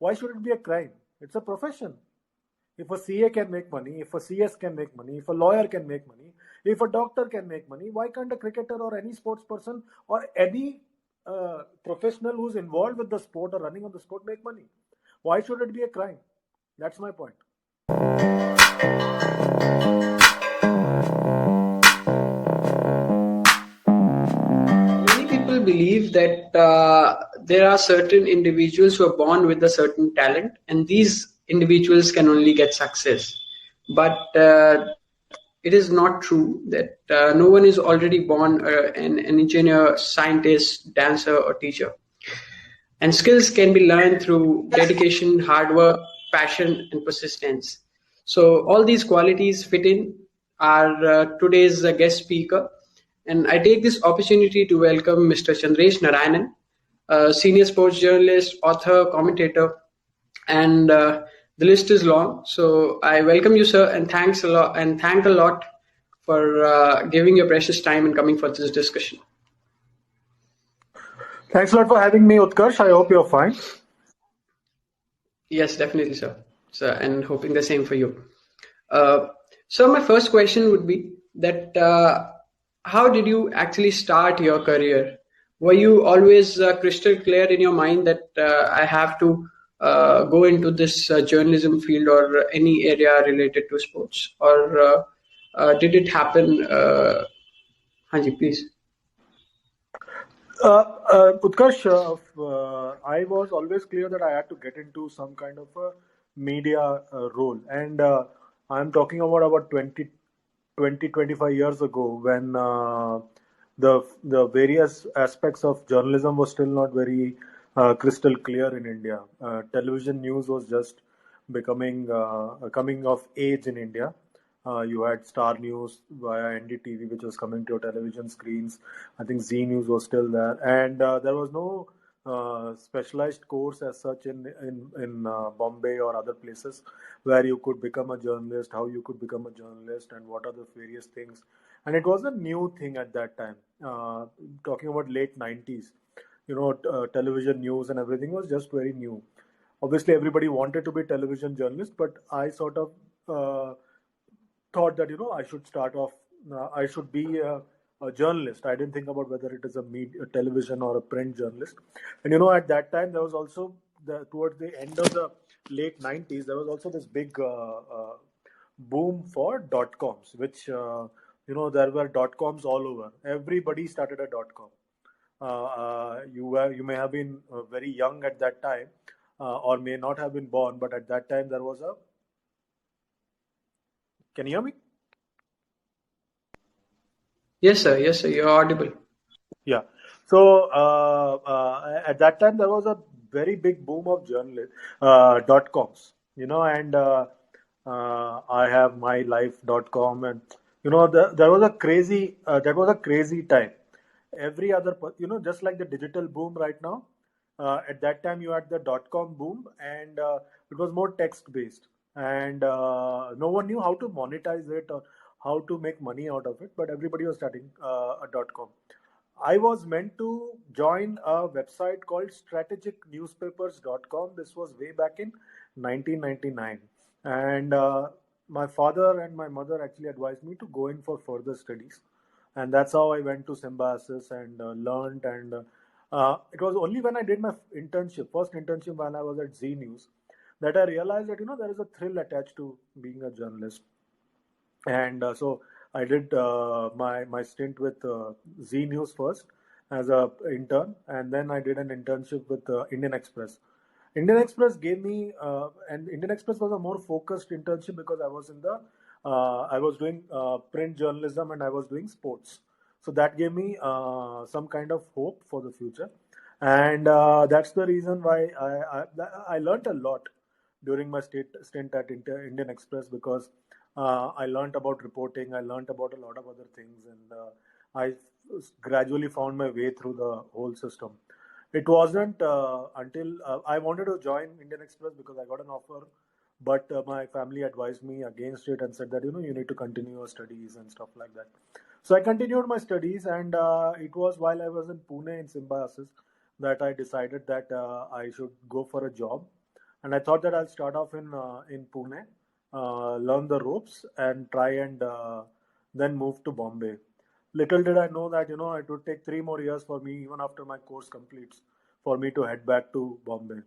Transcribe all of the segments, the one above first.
Why should it be a crime? It's a profession. If a CA can make money, if a CS can make money, if a lawyer can make money, if a doctor can make money, why can't a cricketer or any sports person or any professional who's involved with the sport or running on the sport make money? Why should it be a crime? That's my point. Many people believe that there are certain individuals who are born with a certain talent, and these individuals can only get success. But it is not true that no one is already born an engineer, scientist, dancer, or teacher. And skills can be learned through dedication, hard work, passion, and persistence. So all these qualities fit in our today's guest speaker. And I take this opportunity to welcome Mr. Chandresh Narayanan, senior sports journalist, author, commentator, and the list is long. So I welcome you, sir, and thanks a lot, and thank a lot for giving your precious time and coming for this discussion. Thanks a lot for having me, Utkarsh. I hope you're fine. Yes, definitely, sir. So, and hoping the same for you. So my first question would be that how did you actually start your career? Were you always crystal clear in your mind that I have to go into this journalism field or any area related to sports, or did it happen? Hanji, please. Utkarsh, I was always clear that I had to get into some kind of a media role. And I'm talking about 25 years ago when the various aspects of journalism was still not very crystal clear in India. Television news was just becoming coming of age in India. You had Star News via NDTV, which was coming to your television screens. I think Z News was still there, and there was no specialized course as such in Bombay or other places where you could become a journalist, how you could become a journalist, and what are the various things. And it was a new thing at that time. Talking about late 90s, television news and everything was just very new. Obviously, everybody wanted to be television journalist, but I sort of thought that I should start off. I should be a journalist. I didn't think about whether it is a television or a print journalist. And at that time there was also towards the end of the late 90s, there was also this big boom for dot coms, which there were dot coms all over. Everybody started a dot com. You may have been very young at that time, or may not have been born, but at that time there was a. Can you hear me? Yes, sir. Yes, sir. You're audible. Yeah. So at that time there was a very big boom of dot coms, and I have mylife.com, and there was a crazy that was a crazy time. Every other, just like the digital boom right now. At that time you had the dot com boom, and it was more text based, and no one knew how to monetize it or how to make money out of it, but everybody was starting a dot com. I was meant to join a website called strategicnewspapers.com. This was way back in 1999. And my father and my mother actually advised me to go in for further studies. And that's how I went to Symbiosis and learned. And it was only when I did my first internship when I was at Z News, that I realized that, there is a thrill attached to being a journalist. And so I did my stint with Z News first as a intern, and then I did an internship with Indian Express. Indian Express gave me, and Indian Express was a more focused internship because I was doing print journalism and I was doing sports. So that gave me some kind of hope for the future, and that's the reason why I learned a lot during my stint at Indian Express, because I learned about reporting, I learned about a lot of other things, and I gradually found my way through the whole system. It wasn't until I wanted to join Indian Express because I got an offer, but my family advised me against it and said that you need to continue your studies and stuff like that. So I continued my studies, and it was while I was in Pune in Symbiosis that I decided that I should go for a job. and I thought that I'll start off in Pune, learn the ropes, and try and then move to Bombay. Little did I know that it would take 3 more years for me, even after my course completes, for me to head back to Bombay,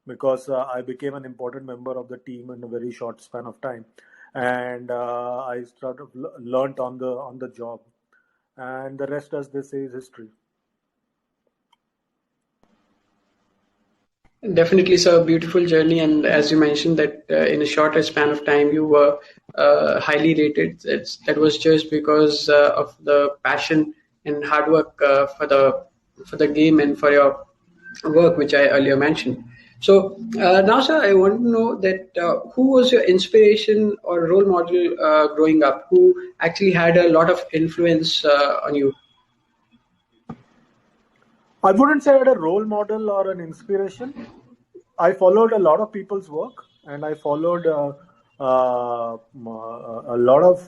because I became an important member of the team in a very short span of time, and I started learnt on the job, and the rest, as they say, is history. Definitely, sir, a beautiful journey, and as you mentioned that in a shorter span of time you were highly rated. That was just because of the passion and hard work for the game and for your work, which I earlier mentioned. So now, sir, I want to know that who was your inspiration or role model growing up, who actually had a lot of influence on you? I wouldn't say I had a role model or an inspiration. I followed a lot of people's work, and I followed a lot of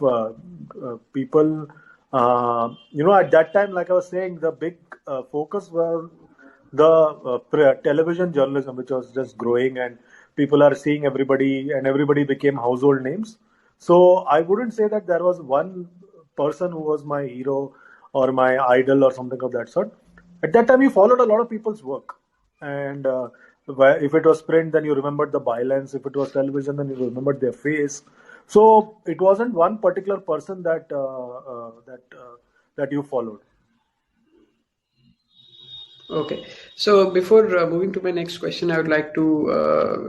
people. At that time, like I was saying, the big focus was the television journalism, which was just growing, and people are seeing everybody, and everybody became household names. So I wouldn't say that there was one person who was my hero or my idol or something of that sort. At that time, you followed a lot of people's work, and if it was print, then you remembered the bylines. If it was television, then you remembered their face. So it wasn't one particular person that you followed. Okay. So before moving to my next question, I would like to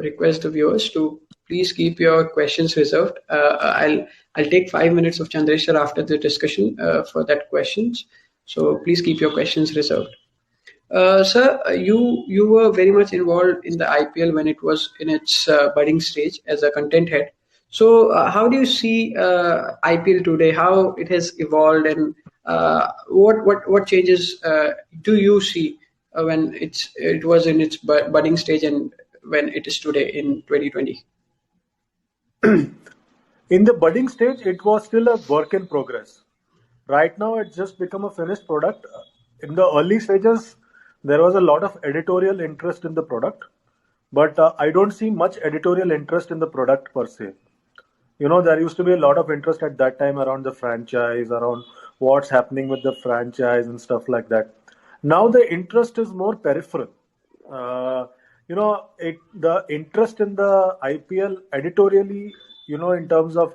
request the viewers to please keep your questions reserved. I'll take 5 minutes of Chandresh sir after the discussion for that questions. So please keep your questions reserved. Sir, you were very much involved in the IPL when it was in its budding stage as a content head. So, how do you see IPL today? How it has evolved, and what changes do you see when it was in its budding stage and when it is today in 2020? In the budding stage, it was still a work in progress. Right now, it's just become a finished product. In the early stages, there was a lot of editorial interest in the product, but I don't see much editorial interest in the product per se. There used to be a lot of interest at that time around the franchise, around what's happening with the franchise and stuff like that. Now the interest is more peripheral. The interest in the IPL editorially, in terms of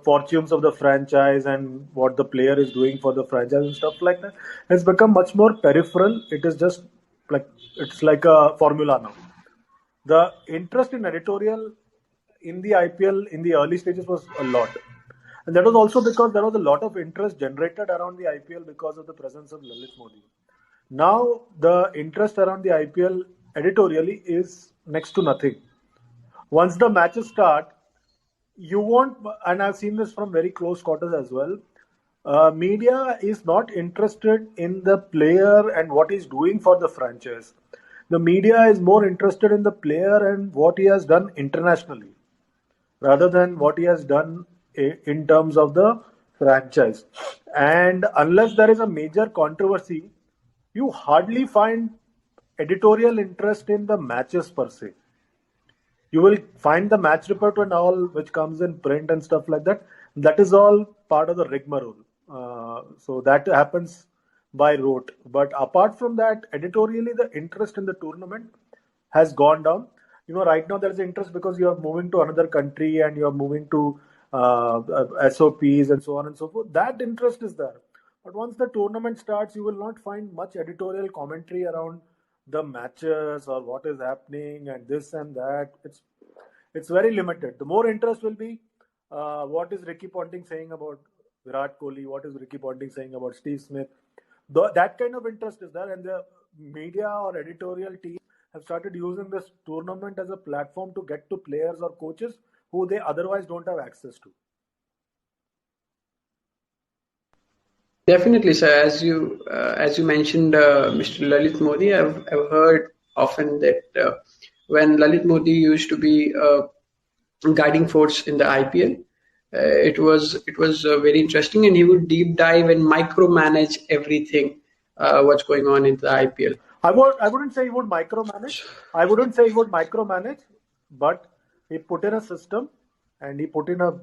fortunes of the franchise and what the player is doing for the franchise and stuff like that, has become much more peripheral. It is just like it's like a formula now. The interest in editorial in the IPL in the early stages was a lot. And that was also because there was a lot of interest generated around the IPL because of the presence of Lalit Modi. Now, the interest around the IPL editorially is next to nothing. Once the matches start, you won't, and I've seen this from very close quarters as well. Media is not interested in the player and what he's doing for the franchise. The media is more interested in the player and what he has done internationally, rather than what he has done in terms of the franchise. And unless there is a major controversy, you hardly find editorial interest in the matches per se. You will find the match report and all, which comes in print and stuff like that. That is all part of the rigmarole. So that happens by rote. But apart from that, editorially, the interest in the tournament has gone down. Right now there's interest because you are moving to another country and you are moving to SOPs and so on and so forth. That interest is there. But once the tournament starts, you will not find much editorial commentary around the matches or what is happening and this and that. It's very limited. The more interest will be what is Ricky Ponting saying about Virat Kohli, what is Ricky Ponting saying about Steve Smith. That kind of interest is there, and the media or editorial team have started using this tournament as a platform to get to players or coaches who they otherwise don't have access to. Definitely, sir. As you mentioned, Mr. Lalit Modi, I've heard often that when Lalit Modi used to be a guiding force in the IPL, it was very interesting, and he would deep dive and micromanage everything what's going on in the IPL. I wouldn't say he would micromanage. but he put in a system, and he put in a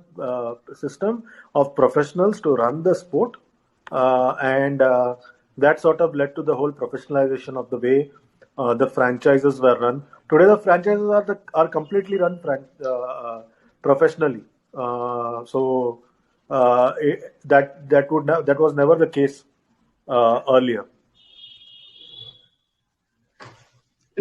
system of professionals to run the sport, and that sort of led to the whole professionalization of the way the franchises were run. Today, the franchises are completely run professionally. That was never the case earlier.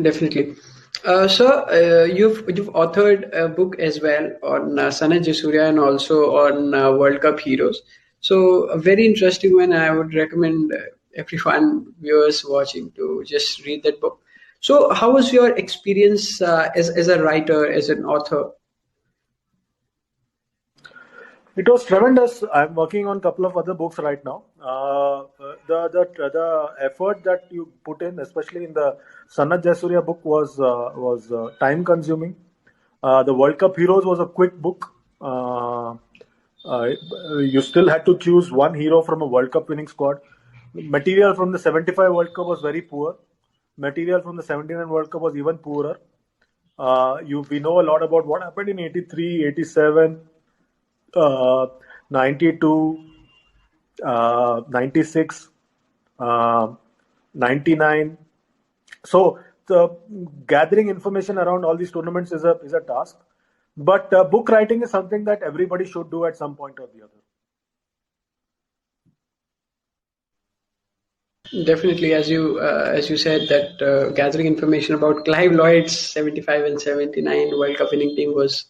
Definitely. Sir, you've authored a book as well on Sanat Jasuria and also on World Cup heroes. So a very interesting one. I would recommend everyone viewers watching to just read that book. So, how was your experience as a writer, as an author? It was tremendous. I'm working on a couple of other books right now. The effort that you put in, especially in the Sanat Jasuria book, was time consuming. The World Cup Heroes was a quick book. Uh, you still had to choose one hero from a World Cup winning squad. Material from the 75 World Cup was very poor. Material from the 79 World Cup was even poorer. We know a lot about what happened in 83, 87, 92, 96, uh, 99. So the gathering information around all these tournaments is a task. But book writing is something that everybody should do at some point or the other. Definitely, as you said, that gathering information about Clive Lloyd's 75 and 79 World Cup winning team was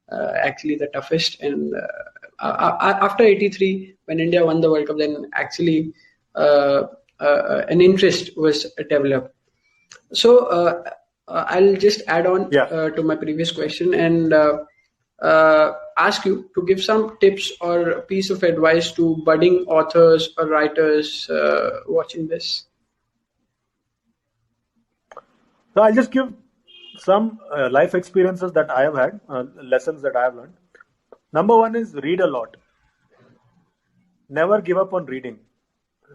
actually the toughest. And after 83, when India won the World Cup, then actually an interest was developed. So I'll just add on Yeah. to my previous question and ask you to give some tips or a piece of advice to budding authors or writers watching this. So I'll just give some life experiences that I have had, lessons that I have learned. Number one is read a lot. Never give up on reading.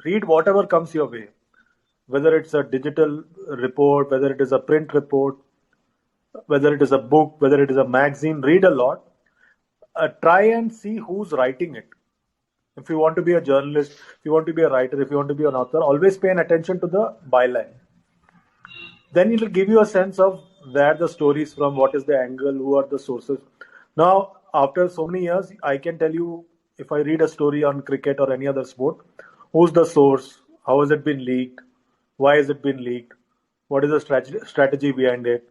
Read whatever comes your way, whether it's a digital report, whether it is a print report, whether it is a book, whether it is a magazine. Read a lot. Try and see who's writing it. If you want to be a journalist, if you want to be a writer, if you want to be an author, always pay an attention to the byline. Then it will give you a sense of where the story is from, what is the angle, who are the sources. Now, after so many years, I can tell you, if I read a story on cricket or any other sport, who's the source, how has it been leaked, why has it been leaked, what is the strategy behind it.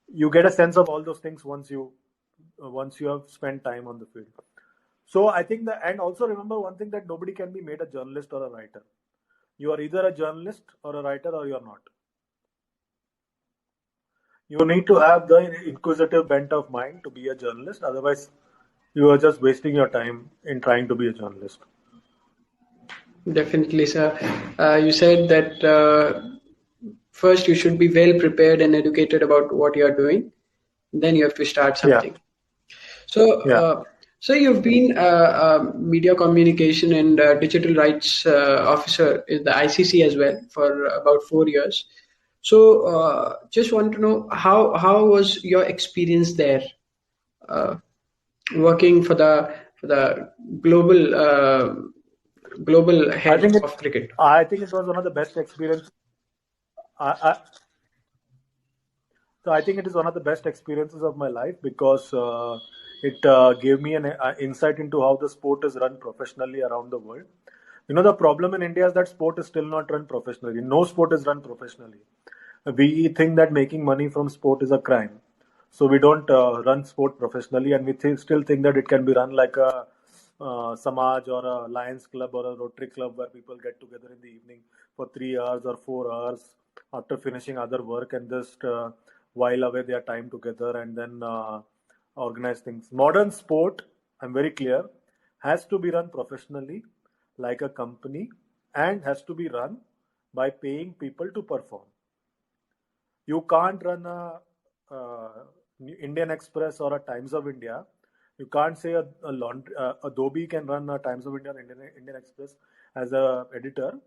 You get a sense of all those things once you have spent time on the field. So I think that, and also remember one thing, that nobody can be made a journalist or a writer. You are either a journalist or a writer, or you're not. You need to have the inquisitive bent of mind to be a journalist. Otherwise, you are just wasting your time in trying to be a journalist. Definitely, sir. You said that first you should be well prepared and educated about what you are doing. Then you have to start Yeah, something. So, yeah. so you've been media communication and digital rights officer in the ICC as well for about 4 years. So, just want to know how was your experience there, uh, working for the global I head think it. of cricket. I think it was one of the best experiences. I, So I think it is one of the best experiences of my life, because it gave me an insight into how the sport is run professionally around the world. The problem in India is that sport is still not run professionally. No sport is run professionally. We think that making money from sport is a crime, so we don't run sport professionally, and we still think that it can be run like a Samaj or a Lions Club or a Rotary Club, where people get together in the evening for 3 hours or 4 hours after finishing other work, and just while away their time together, and then organize things. Modern sport, I'm very clear, has to be run professionally like a company, and has to be run by paying people to perform. You can't run uh, Indian Express or a Times of India. You can't say Adobe can run a Times of India or Indian Express as a editor,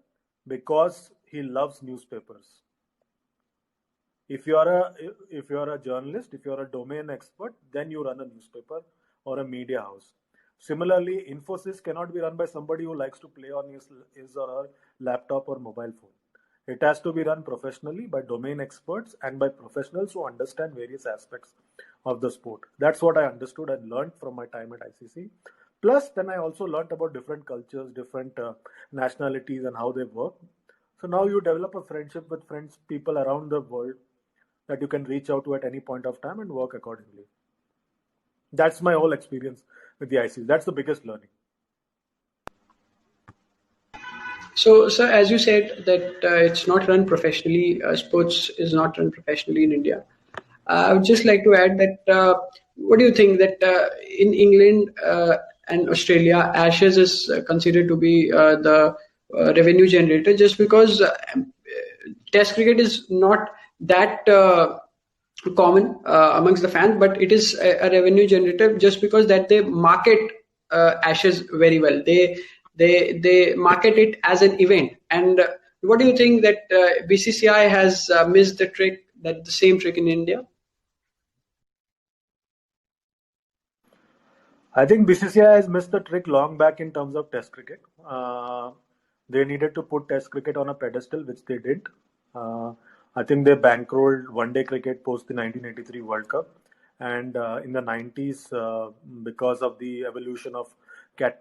because he loves newspapers. If you are a journalist, if you are a domain expert, then you run a newspaper or a media house. Similarly, Infosys cannot be run by somebody who likes to play on his or her laptop or mobile phone. It has to be run professionally by domain experts and by professionals who understand various aspects of the sport. That's what I understood and learned from my time at ICC. Plus, then I also learned about different cultures, different nationalities, and how they work. So now you develop a friendship with people around the world that you can reach out to at any point of time and work accordingly. That's my whole experience with the ICC. That's the biggest learning. So, as you said that it's not run professionally, sports is not run professionally in India. I would just like to add that what do you think that in England and Australia, Ashes is considered to be the revenue generator just because Test cricket is not that common amongst the fans, but it is a revenue generator just because that they market Ashes very well. They market it as an event. And what do you think that BCCI has missed the same trick in India? I think BCCI has missed the trick long back in terms of Test cricket. They needed to put Test cricket on a pedestal, which they did. I think they bankrolled one-day cricket post the 1983 World Cup, and in the 90s, because of the evolution of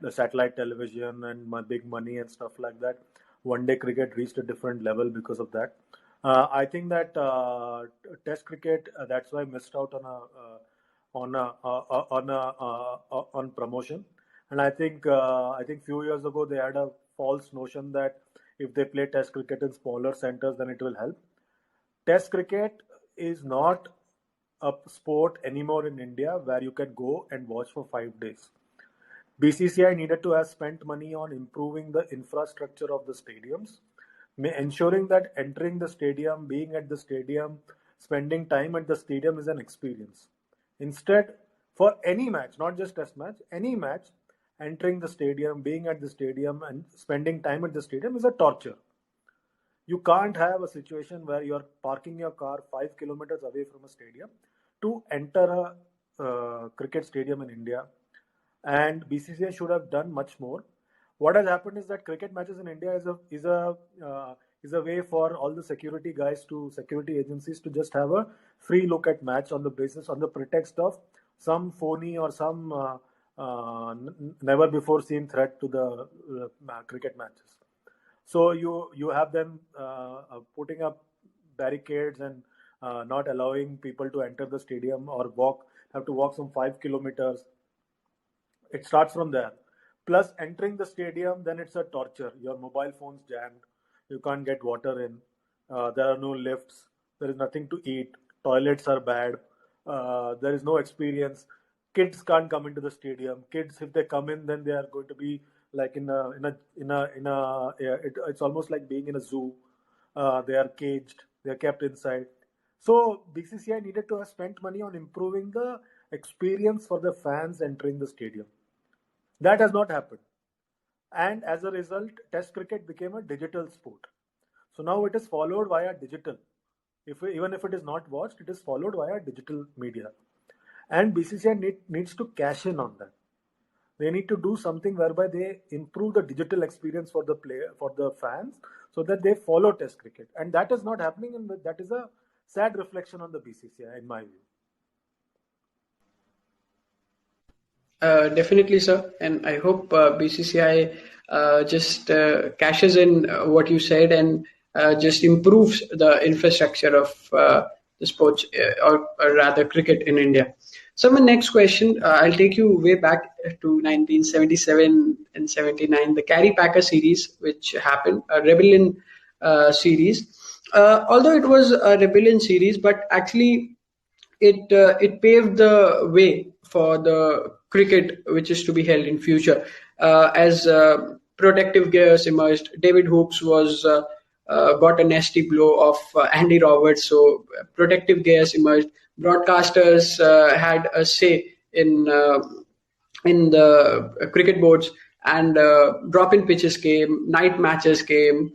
satellite television and big money and stuff like that, one-day cricket reached a different level because of that. I think that Test cricket, that's why missed out on promotion. And I think few years ago they had a false notion that if they play Test cricket in smaller centers, then it will help. Test cricket is not a sport anymore in India where you can go and watch for 5 days. BCCI needed to have spent money on improving the infrastructure of the stadiums, ensuring that entering the stadium, being at the stadium, spending time at the stadium is an experience. Instead, for any match, not just Test match, any match, entering the stadium, being at the stadium, and spending time at the stadium is a torture. You can't have a situation where you're parking your car 5 kilometers away from a stadium to enter a cricket stadium in India. And BCCI should have done much more. What has happened is that cricket matches in India is a way for all the security agencies to just have a free look at match on the pretext of some phony or some never before seen threat to the cricket matches. So you have them putting up barricades and not allowing people to enter the stadium or have to walk some 5 kilometers. It starts from there. Plus, entering the stadium, then it's a torture. Your mobile phone's jammed. You can't get water in. There are no lifts. There is nothing to eat. Toilets are bad. There is no experience. Kids can't come into the stadium. Kids, if they come in, then they are going to be like it's almost like being in a zoo. They are caged. They are kept inside. So BCCI needed to have spent money on improving the experience for the fans entering the stadium. That has not happened. And as a result, Test cricket became a digital sport. So now it is followed via digital. Even if it is not watched, it is followed via digital media. And BCCI needs to cash in on that. They need to do something whereby they improve the digital experience for the fans, so that they follow Test cricket. And that is not happening, and that is a sad reflection on the BCCI, in my view. Definitely, sir. And I hope BCCI just cashes in what you said and just improves the infrastructure of the sports, or rather cricket in India. So my next question, I'll take you way back to 1977 and 79, the Kerry Packer series, which happened, a Rebellion series. Although it was a Rebellion series, but actually it paved the way for the cricket which is to be held in future, as protective gears emerged. David Hoops was got a nasty blow of Andy Roberts, so protective gears emerged. Broadcasters had a say in the cricket boards, and drop-in pitches came, night matches came,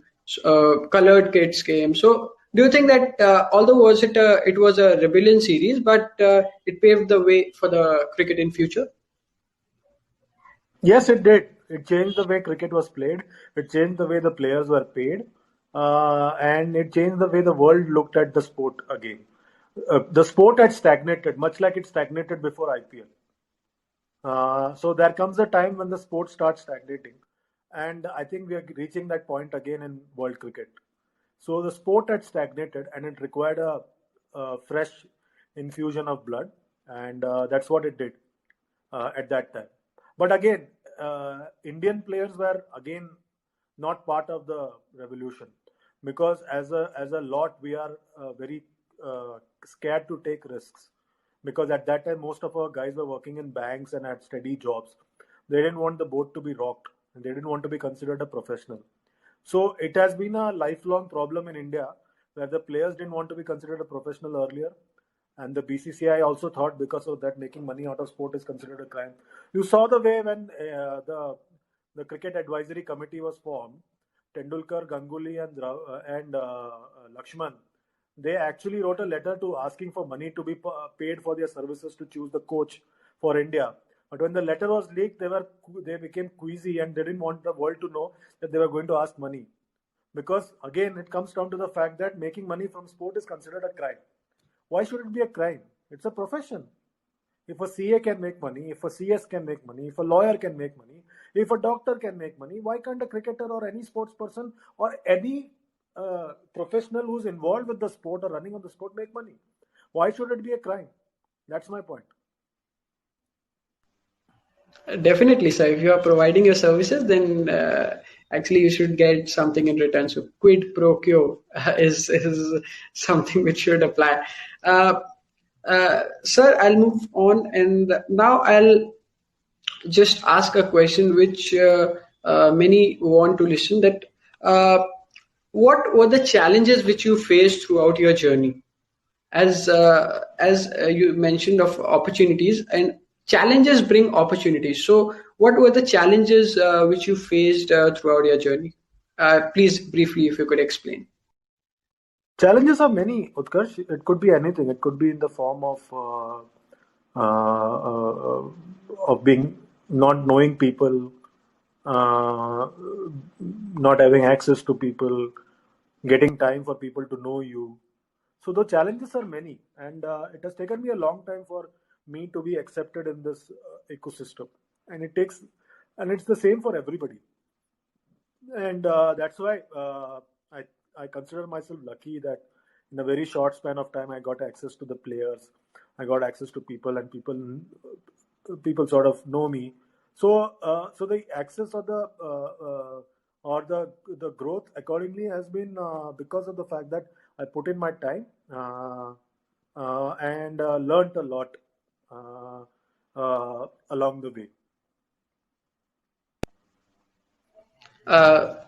colored kits came. So Do you think that although it was a rebellion series, but it paved the way for the cricket in future? Yes, it did. It changed the way cricket was played. It changed the way the players were paid, and it changed the way the world looked at the sport again. The sport had stagnated, much like it stagnated before IPL. So there comes a time when the sport starts stagnating, and I think we are reaching that point again in world cricket. So the sport had stagnated, and it required a fresh infusion of blood, and that's what it did at that time. But again, Indian players were again not part of the revolution, because as a lot we are very scared to take risks, because at that time most of our guys were working in banks and had steady jobs. They didn't want the boat to be rocked, and they didn't want to be considered a professional. So it has been a lifelong problem in India, where the players didn't want to be considered a professional earlier, and the BCCI also thought because of that making money out of sport is considered a crime. You saw the way when the cricket advisory committee was formed. Tendulkar, Ganguly, and Lakshman, they actually wrote a letter to asking for money to be paid for their services to choose the coach for India. But when the letter was leaked, they became queasy, and they didn't want the world to know that they were going to ask money. Because again, it comes down to the fact that making money from sport is considered a crime. Why should it be a crime? It's a profession. If a CA can make money, if a CS can make money, if a lawyer can make money, if a doctor can make money, why can't a cricketer or any sports person or any professional who's involved with the sport or running on the sport make money? Why should it be a crime? That's my point. Definitely, sir. If you are providing your services, then actually you should get something in return. So quid pro quo is something which should apply. Uh, Sir, I'll move on, and now I'll just ask a question which many want to listen. That what were the challenges which you faced throughout your journey? As you mentioned of opportunities, and challenges bring opportunities. So what were the challenges which you faced throughout your journey? Please briefly if you could explain. Challenges are many, Utkarsh. It could be anything. It could be in the form of being not knowing people, uh, not having access to people, getting time for people to know you. So the challenges are many, and it has taken me a long time for me to be accepted in this ecosystem, and it's the same for everybody, and that's why I consider myself lucky that in a very short span of time I got access to the players, I got access to people, and people sort of know me. So the access or the growth accordingly has been because of the fact that I put in my time and learned a lot along the way.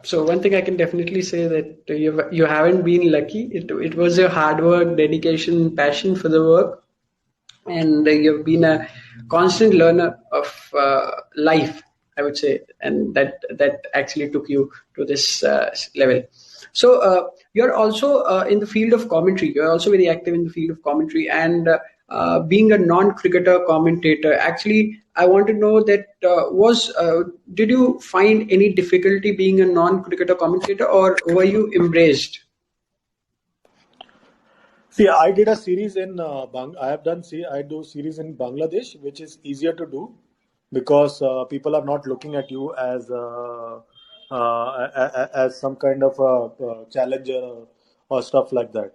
So one thing I can definitely say that you haven't been lucky. It was your hard work, dedication, passion for the work, and you've been a constant learner of life, I would say, and that actually took you to this level. So you're also in the field of commentary. You're also very active in the field of commentary, and being a non-cricketer commentator. Actually, I want to know that was did you find any difficulty being a non-cricketer commentator, or were you embraced? See, I did a series in I have done I do series in Bangladesh, which is easier to do because people are not looking at you as some kind of a challenger or stuff like that.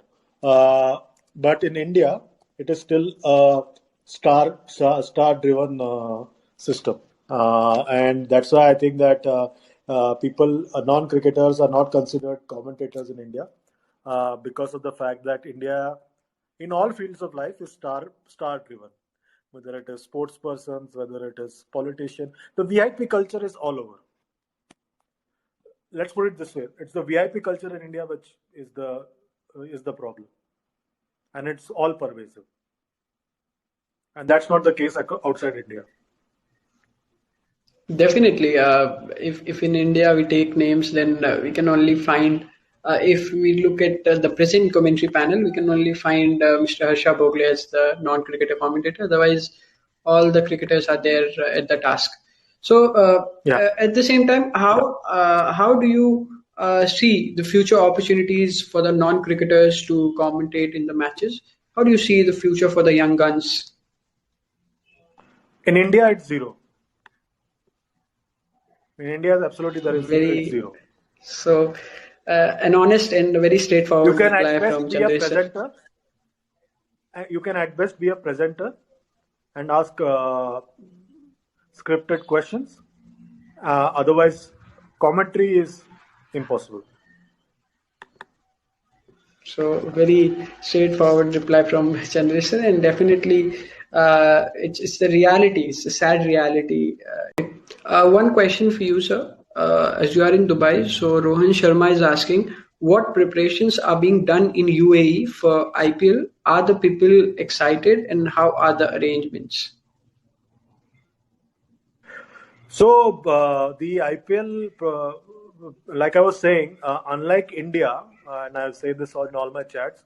But in India, it is still a star driven system, and that's why I think that people non cricketers are not considered commentators in India because of the fact that India, in all fields of life, is star driven. Whether it is sports persons, whether it is politician, the VIP culture is all over. Let's put it this way: it's the VIP culture in India which is the problem, and it's all pervasive. And that's not the case outside India. Definitely. If in India we take names, then we can only find if we look at the present commentary panel, we can only find Mr. Harsha Bogle as the non-cricketer commentator. Otherwise, all the cricketers are there at the task. So, Yeah. at the same time, how do you see the future opportunities for the non-cricketers to commentate in the matches? How do you see the future for the young guns? In India, it's zero. In India, absolutely there is it's Very zero. so an honest and very You straightforward can reply at from best be a Chandresh sir. presenter. You can at best be a presenter and ask scripted questions. Otherwise, commentary is impossible. So very straightforward reply from Chandresh sir, and definitely it's the reality. It's a sad reality. One question for you, sir. As you are in Dubai, so Rohan Sharma is asking, what preparations are being done in UAE for IPL? Are the people excited, and how are the arrangements? So the IPL, like I was saying, unlike India, and I'll say this on all my chats,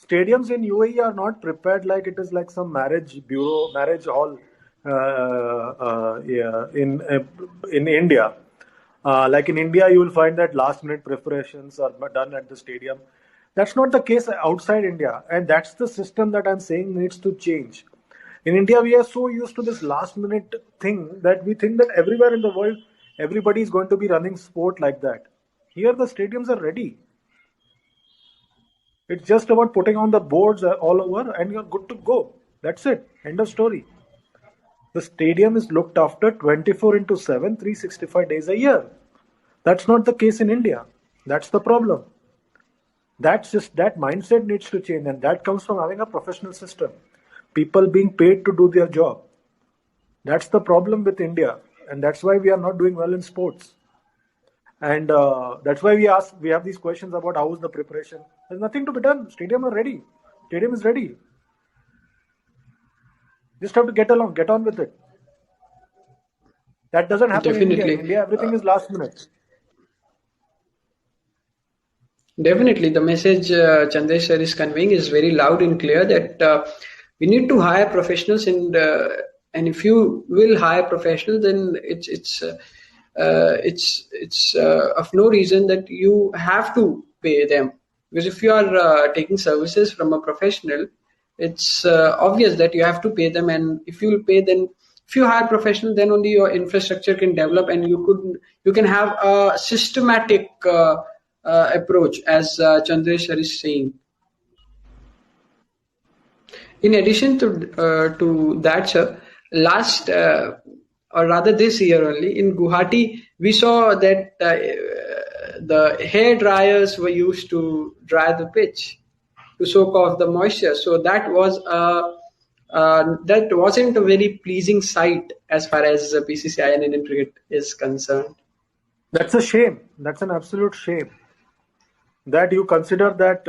stadiums in UAE are not prepared like it is like some marriage bureau, marriage hall yeah, in India. Like in India, you will find that last minute preparations are done at the stadium. That's not the case outside India, and that's the system that I'm saying needs to change. In India, we are so used to this last minute thing that we think that everywhere in the world, everybody is going to be running sport like that. Here, the stadiums are ready. It's just about putting on the boards all over and you're good to go. That's it. End of story. The stadium is looked after 24 into 7, 365 days a year. That's not the case in India. That's the problem. That's just that mindset needs to change, and that comes from having a professional system. People being paid to do their job. That's the problem with India, and that's why we are not doing well in sports. And that's why we have these questions about how is the preparation. There's nothing to be done. Stadium are ready. Stadium is ready. Just have to get on with it. That doesn't happen in India. In Definitely. India, everything is last minute. Definitely, the message Chandresh sir is conveying is very loud and clear that we need to hire professionals, and if you will hire professionals, then it's of no reason that you have to pay them, because if you are taking services from a professional, it's obvious that you have to pay them, and if you will pay, then if you hire professional, then only your infrastructure can develop, and you can have a systematic approach, as Chandresh sir is saying. In addition to that, sir, last or rather this year only in Guwahati, we saw that the hair dryers were used to dry the pitch to soak off the moisture. So that wasn't a very pleasing sight as far as BCCI and Indian cricket is concerned. That's a shame. That's an absolute shame. That you consider that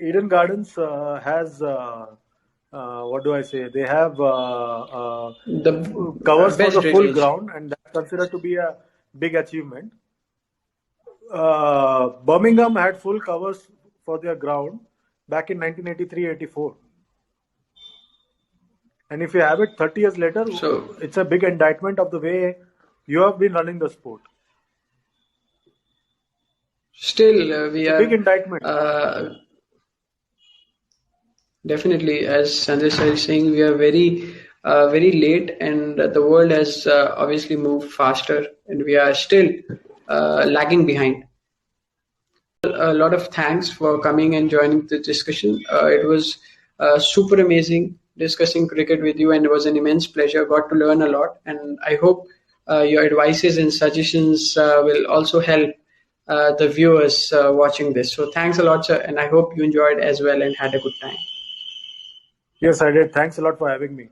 Eden Gardens has what do I say? They have The covers for best the full drainage. ground, and that's considered to be a big achievement. Birmingham had full covers for their ground back in 1983-84, and if you have it 30 years later, So it's a big indictment of the way you have been running the sport. still, we It's a are big indictment. definitely, as Sanjay sir is saying, we are very late, and the world has obviously moved faster, and we are still lagging behind. A lot of thanks for coming and joining the discussion. It was super amazing discussing cricket with you, and it was an immense pleasure. Got to learn a lot, and I hope your advices and suggestions will also help the viewers watching this. So thanks a lot, sir, and I hope you enjoyed as well and had a good time. Yes, I did. Thanks a lot for having me.